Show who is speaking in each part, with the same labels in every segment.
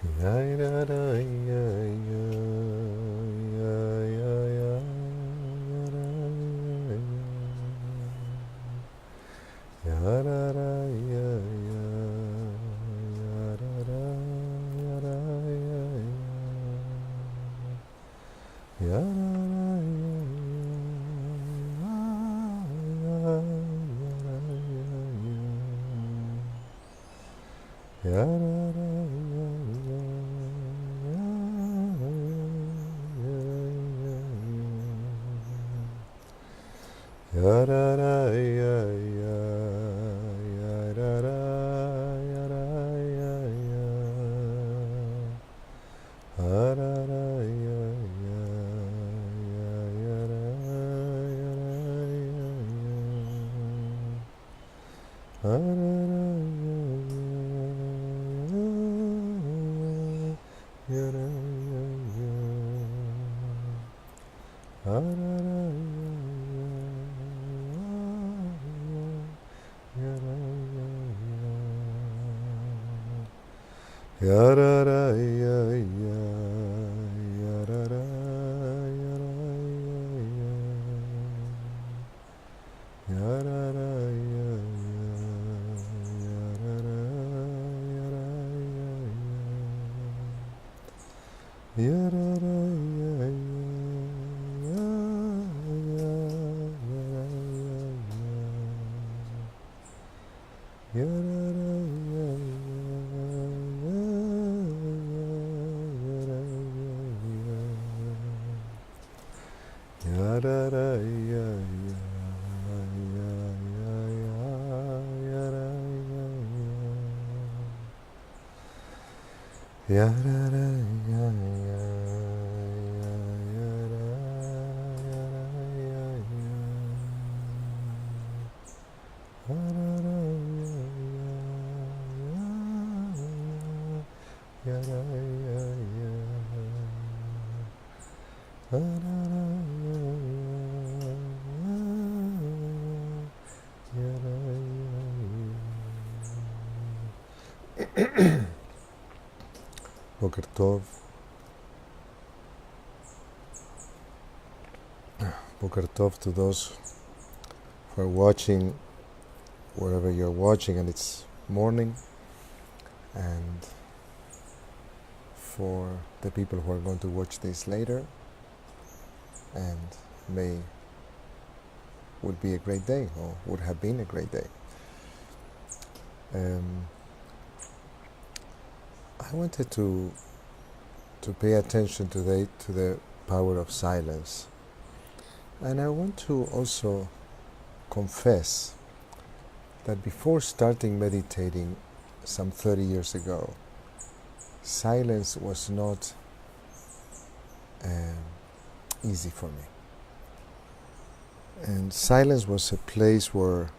Speaker 1: Ya ya ra ya ya ya ya ya ya ra ya ya ya ra ra ya ya ya ra ra ya ra ya ya ya ra ra ya ya ya ya ra ya ya ra ra ya ya ya ra ra ya ya ya ra ra ya ra ya ya ha ra ra ya ya ya ya ra ya ra ya ya ha ra ra ya ya ya ra ya ya ha ra ra ya ra ya ya ra ra ya ya ya ra ra ya ra ya ya ra ra ya ya ya ra ra ya ra ya ya ra ra ya ya ya ya ya ra ya ya ra ra ya ya ya ra ya ra ra ya ya ya ya ya ra ya ra ra ya ya ya ya ra ya ra ya ya ha ra ra ya ya ya ra ya ya ha ra ra ya ya ya ra ya Boker Tov, Boker Tov to those who are watching wherever you're watching and it's morning, and for the people who are going to watch this later, and may would be a great day or would have been a great day. I wanted to pay attention today to the power of silence, and I want to also confess that before starting meditating some 30 years ago, silence was not easy for me. And silence was a place where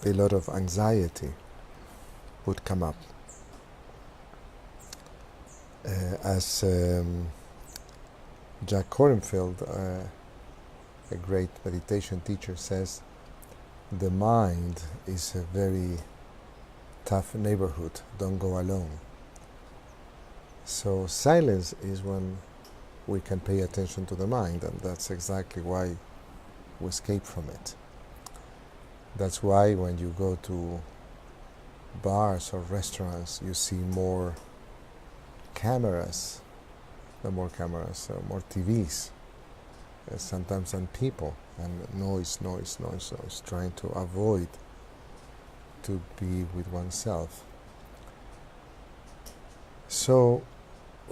Speaker 1: a lot of anxiety would come up. As Jack Kornfield, a great meditation teacher, says, the mind is a very tough neighborhood. Don't go alone. So silence is when we can pay attention to the mind, and that's exactly why we escape from it. That's why when you go to bars or restaurants, you see more cameras, more TVs, sometimes than people, and noise, trying to avoid to be with oneself. So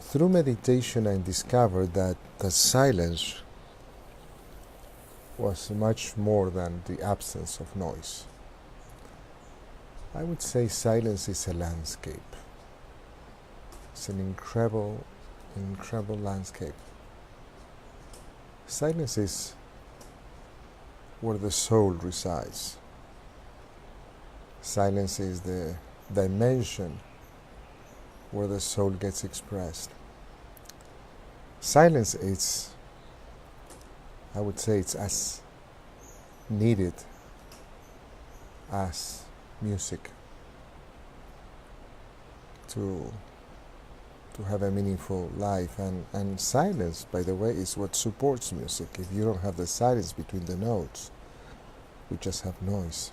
Speaker 1: through meditation I discovered that the silence was much more than the absence of noise. I would say silence is a landscape. It's an incredible landscape. Silence is where the soul resides. Silence is the dimension where the soul gets expressed. Silence is, I would say, it's as needed as music to to have a meaningful life. And silence, by the way, is what supports music. If you don't have the silence between the notes, we just have noise.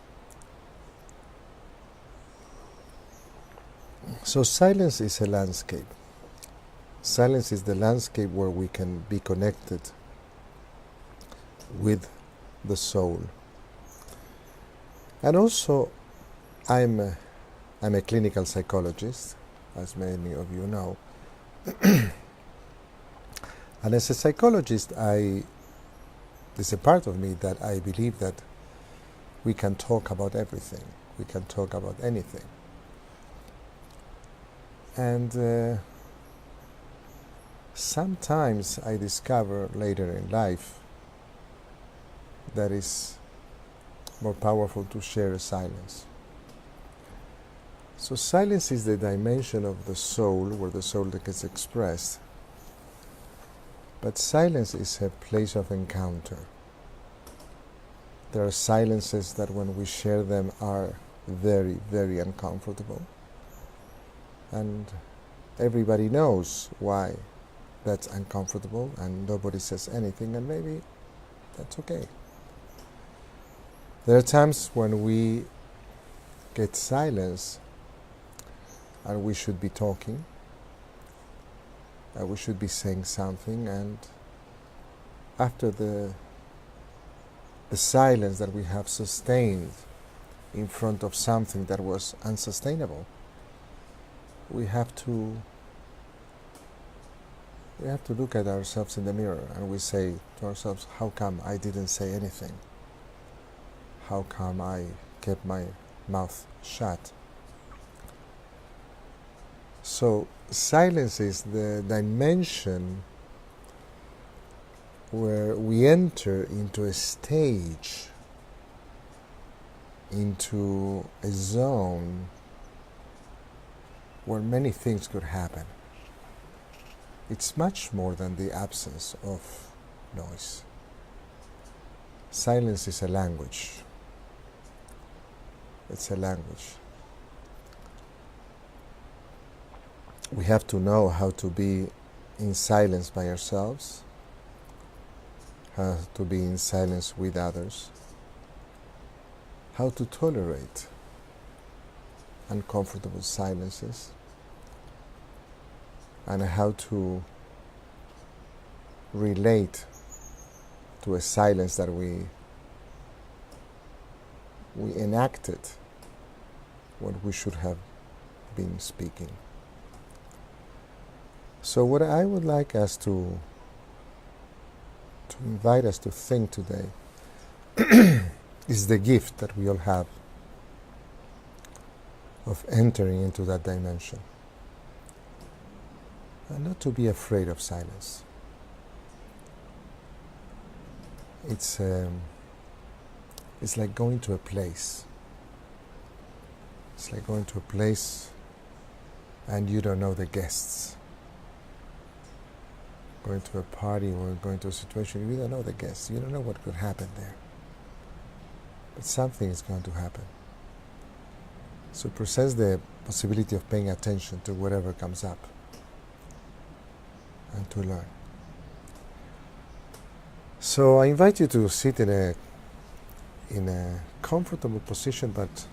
Speaker 1: So silence is a landscape. Silence is the landscape where we can be connected with the soul. And also, I'm a clinical psychologist, as many of you know. And as a psychologist, there's a part of me that I believe that we can talk about everything. We can talk about anything. And sometimes I discover later in life that it's more powerful to share silence. So silence is the dimension of the soul where the soul gets expressed. But silence is a place of encounter. There are silences that when we share them are very, very uncomfortable. And everybody knows why that's uncomfortable, and nobody says anything, and maybe that's okay. There are times when we get silence and we should be talking, we should be saying something, and after the silence that we have sustained in front of something that was unsustainable, we have to look at ourselves in the mirror, and we say to ourselves, how come I didn't say anything? How come I kept my mouth shut? So silence is the dimension where we enter into a stage, into a zone where many things could happen. It's much more than the absence of noise. Silence is a language. It's a language. We have to know how to be in silence by ourselves, how to be in silence with others, how to tolerate uncomfortable silences, and how to relate to a silence that we enacted when we should have been speaking. So what I would like us to invite us to think today is the gift that we all have of entering into that dimension. And not to be afraid of silence. It's like going to a place. It's like going to a place and you don't know the guests. Going to a party or going to a situation, you don't know the guests. You don't know what could happen there. But something is going to happen. So presents the possibility of paying attention to whatever comes up and to learn. So I invite you to sit in a comfortable position, but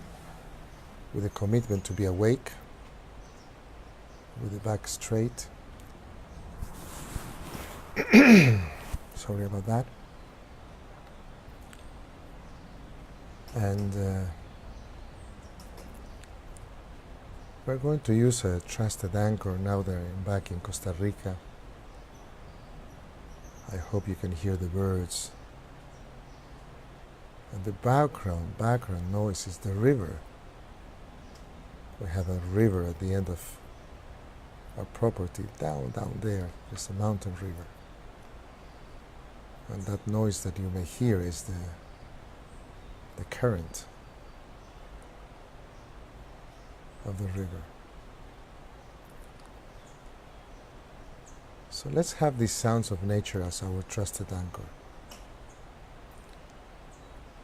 Speaker 1: with a commitment to be awake, with the back straight. Sorry about that. And we're going to use a trusted anchor now that I'm back in Costa Rica. I hope you can hear the birds. And the background noise is the river. We have a river at the end of our property, down there. There's a mountain river. And that noise that you may hear is the current of the river. So let's have these sounds of nature as our trusted anchor.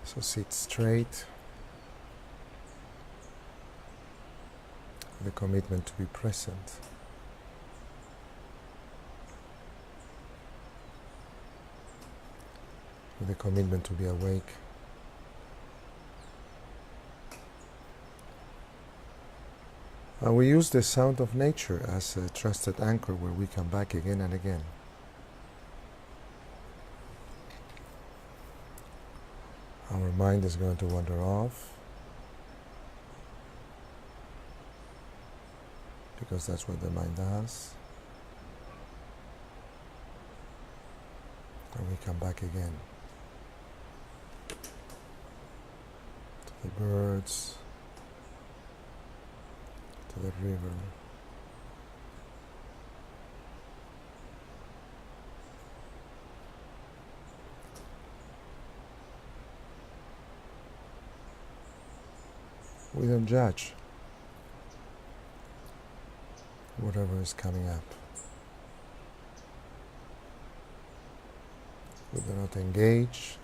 Speaker 1: So sit straight, with the commitment to be present. with a commitment to be awake. And we use the sound of nature as a trusted anchor where we come back again and again. Our mind is going to wander off, because that's what the mind does. And we come back again to the birds, to the river, we don't judge whatever is coming up. We do not engage.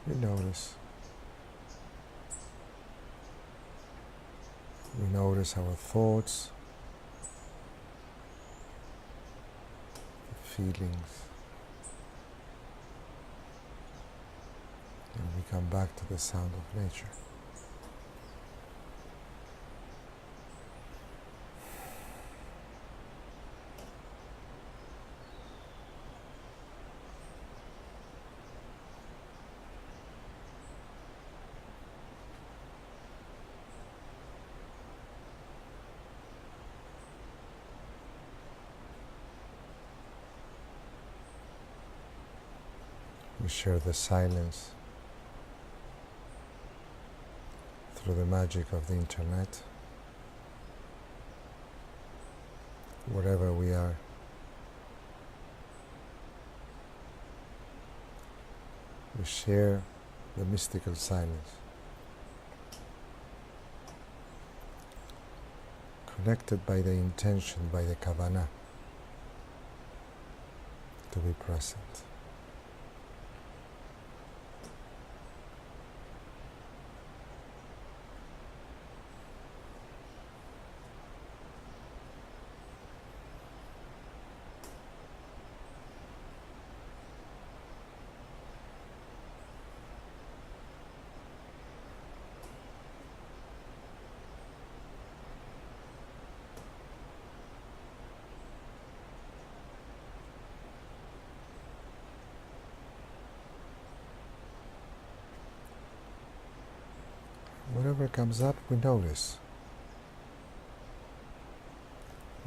Speaker 1: We notice. We notice our thoughts, feelings, and we come back to the sound of nature. We share the silence through the magic of the internet. Wherever we are, we share the mystical silence, connected by the intention, by the kavanah, to be present. Whatever comes up, we notice.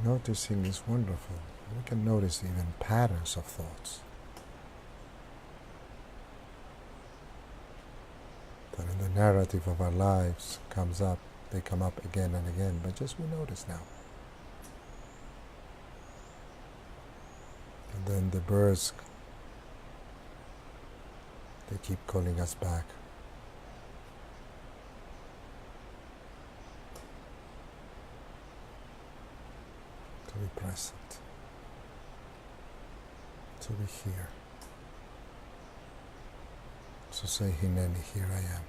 Speaker 1: Noticing is wonderful. We can notice even patterns of thoughts that in the narrative of our lives comes up. They come up again and again, but just we notice now. And then the birds, they keep calling us back. To be present, to be here. So say, Hineni, here I am.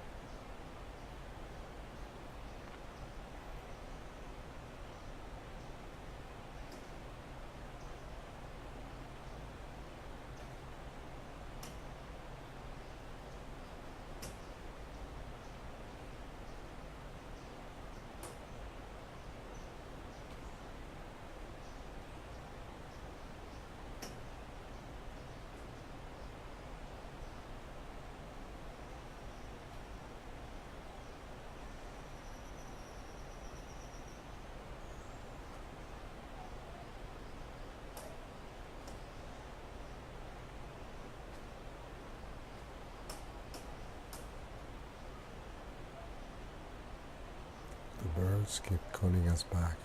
Speaker 1: The birds keep calling us back.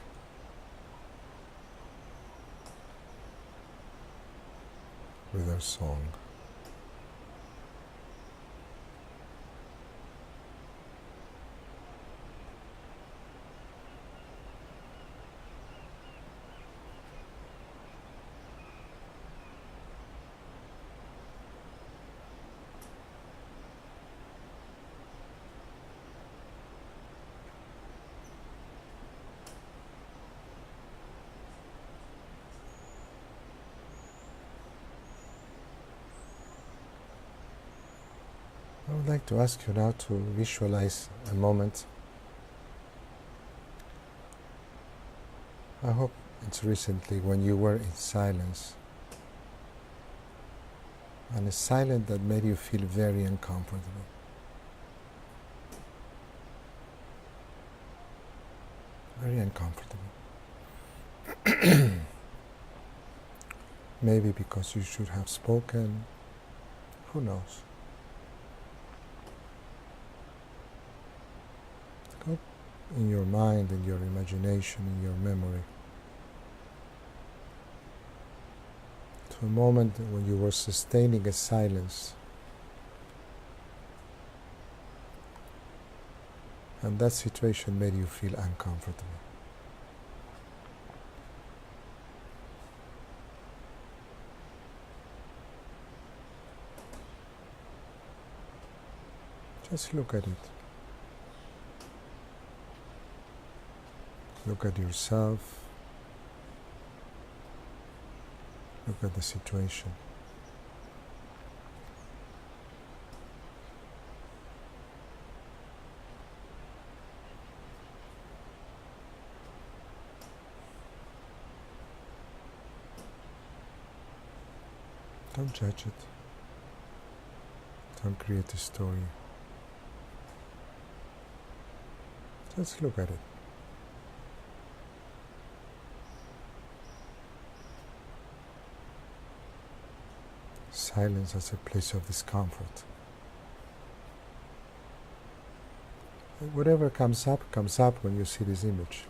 Speaker 1: With their song. I would like to ask you now to visualize a moment. I hope it's recently when you were in silence, and a silence that made you feel very uncomfortable. Very uncomfortable. Maybe because you should have spoken, who knows? Go in your mind, in your imagination, in your memory, to a moment when you were sustaining a silence, and that situation made you feel uncomfortable. Just look at it. Look at yourself. Look at the situation. Don't judge it. Don't create a story. Just look at it. Silence as a place of discomfort. Whatever comes up when you see this image.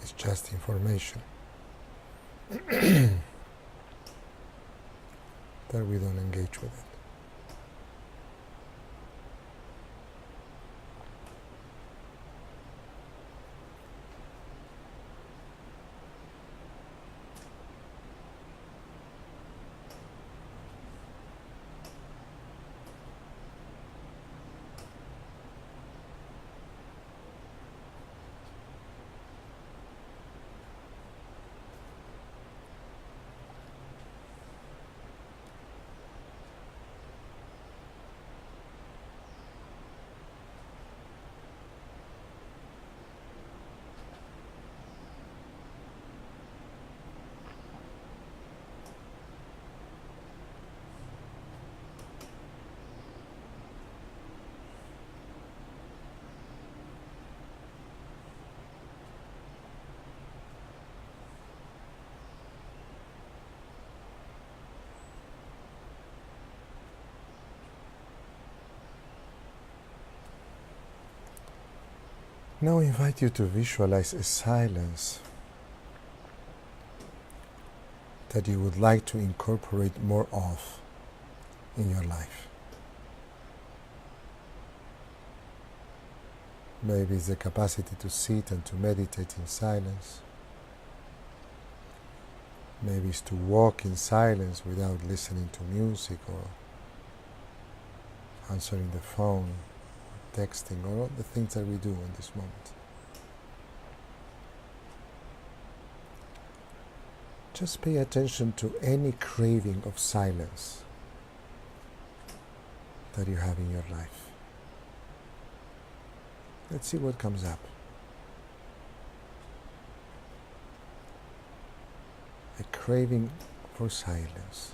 Speaker 1: It's just information that we don't engage with it. Now I invite you to visualize a silence that you would like to incorporate more of in your life. Maybe it's the capacity to sit and to meditate in silence. Maybe it's to walk in silence without listening to music or answering the phone, texting, or all the things that we do in this moment. Just pay attention to any craving of silence that you have in your life. Let's see what comes up. A craving for silence.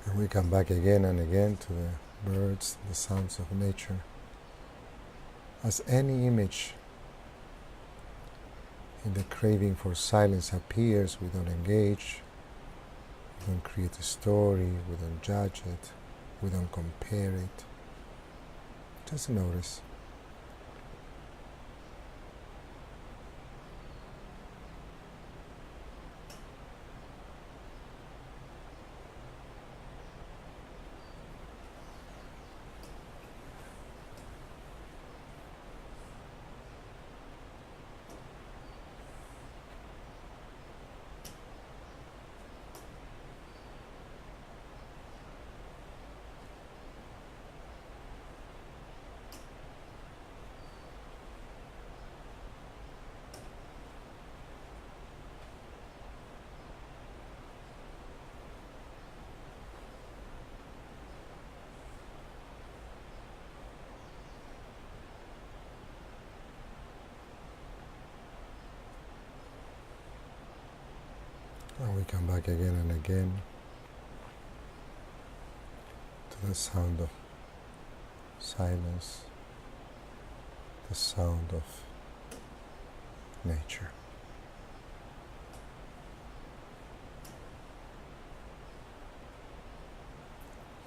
Speaker 1: And we come back again and again to the birds, the sounds of nature, as any image and the craving for silence appears, we don't engage, we don't create a story, we don't judge it, we don't compare it. Just notice. And we come back again and again to the sound of silence, the sound of nature.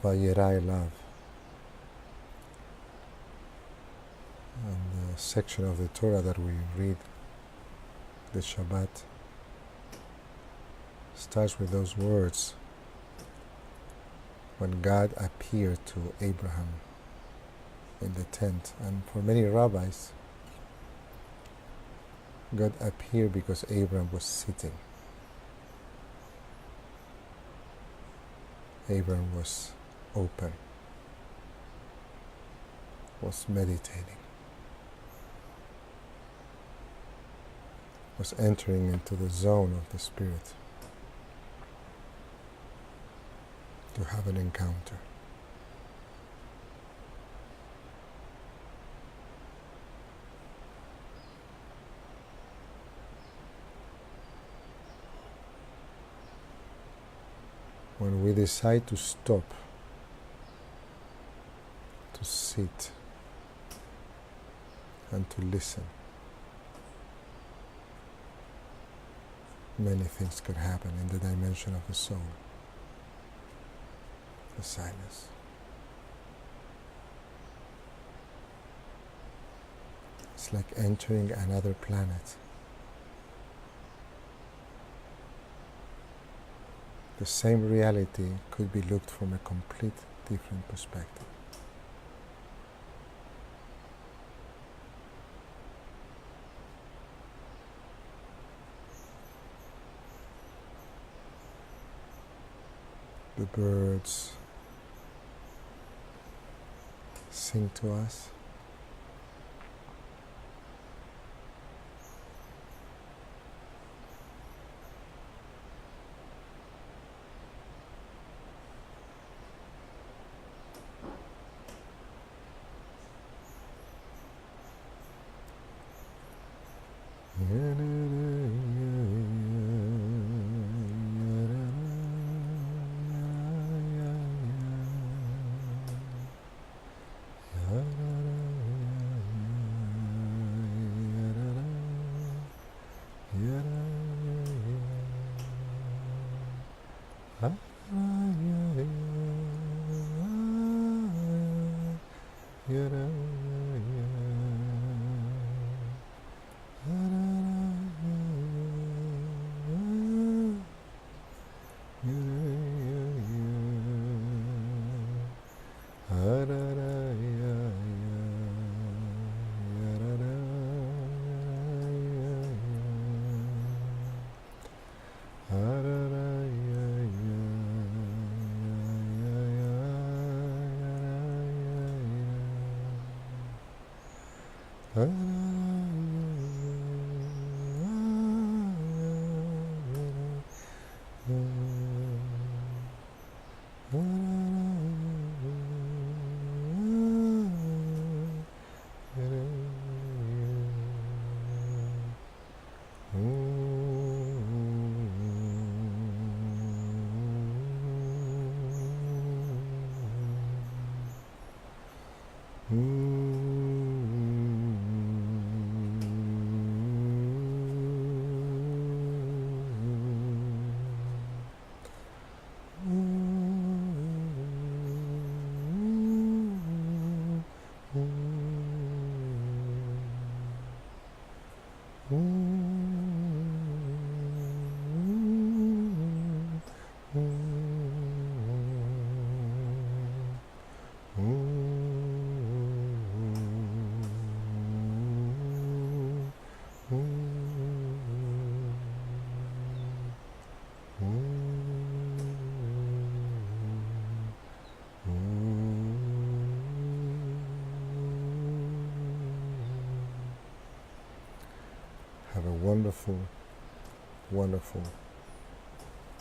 Speaker 1: Vayirai love. And the section of the Torah that we read, the Shabbat, starts with those words when God appeared to Abraham in the tent. And for many rabbis, God appeared because Abraham was sitting. Abraham was open, was meditating, was entering into the zone of the Spirit to have an encounter. When we decide to stop, to sit, and to listen, many things could happen in the dimension of the soul. The silence. It's like entering another planet. The same reality could be looked from a complete different perspective. The birds sing to us. have a wonderful, wonderful,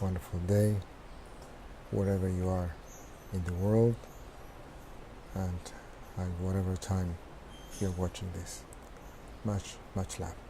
Speaker 1: wonderful day wherever you are in the world and at whatever time you're watching this. Much, much love.